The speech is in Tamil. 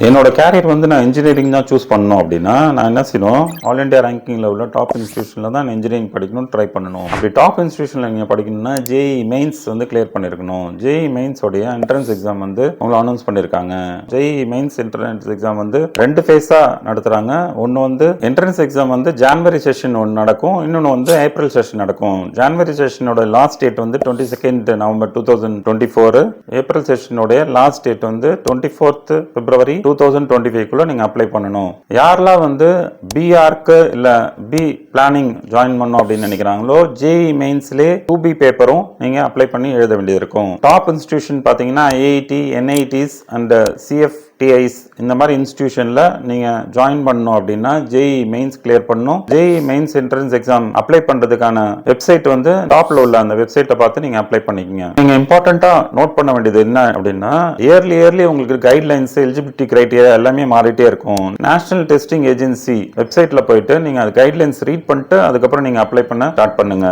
என்னோட கேரியர் வந்து நான் இன்ஜினியரிங் தான் சூஸ் பண்ணணும் அப்படின்னா நான் என்ன செய்யணும், ஆல் இண்டியா ரேங்கிங்ல உள்ள டாப் இன்ஸ்டியூஷன்ல தான் இன்ஜினியரிங் படிக்கணும்னு ட்ரை பண்ணணும். அப்படி டாப் இன்ஸ்டியூஷன்ல நீங்க படிக்கணும்னா ஜேஇ மெயின்ஸ் வந்து கிளியர் பண்ணிருக்கணும். ஜேஇ மெயின்ஸ் உடைய என்ட்ரன்ஸ் எக்ஸாம் வந்து உங்களை அனௌன்ஸ் பண்ணிருக்காங்க. ஜேஇ மெயின்ஸ் என்ட்ரன்ஸ் எக்ஸாம் வந்து 2 ஃபேஸா நடத்துறாங்க. ஒன்னு வந்து என்ட்ரன்ஸ் எக்ஸாம் வந்து ஜான்வரி செஷன் ஒன்று நடக்கும், இன்னொன்று வந்து ஏப்ரல் செஷன் நடக்கும். ஜான்வரி செஷனோட லாஸ்ட் டேட் வந்து 22 நவம்பர் 2024. ஏப்ரல் செஷனோட லாஸ்ட் டேட் வந்து 24 பிப்ரவரி 2025 நீங்க அப்ளை பண்ணணும். யாரெல்லாம் வந்து பிஆர்க்கு இல்ல பி பிளானிங் ஜாயின் பண்ணணும் அப்படின்னு நினைக்கிறாங்களோ ஜேஇ மெயின்ஸ்லே 2B பேப்பரும் நீங்க அப்ளை பண்ணி எழுத வேண்டியது இருக்கும். டாப் இன்ஸ்டிடியூஷன் பாத்தீங்கன்னா ஐஐடி, என்ஐடிஸ் அண்ட் சிஎஃப்டிஐஸ் இந்த மாதிரி இன்ஸ்டிடியூஷன்ல நீங்க ஜாயின் பண்ணணும் அப்படின்னா ஜேஇ மெயின்ஸ் கிளியர் பண்ணணும். JE mains entrance exam apply பண்றதுக்கான வெப்சைட் வந்து டாப்ல உள்ள அந்த வெப்சைட்டை பார்த்து நீங்க அப்ளை பண்ணிக்கங்க. நீங்க இம்பார்ட்டண்டா நோட் பண்ண வேண்டியது என்ன அப்படின்னா இயர்லி உங்களுக்கு கைட்லைன்ஸ், எலிஜிபிலிட்டி கிரைட்டீரியா எல்லாமே மாறிட்டே இருக்கும். நேஷனல் டெஸ்டிங் ஏஜென்சி வெப்சைட்ல போயிட்டு நீங்க அது கைட்லைன்ஸ் ரீட் பண்ணிட்டு அதுக்கப்புறம் நீங்க அப்ளை பண்ண ஸ்டார்ட் பண்ணுங்க.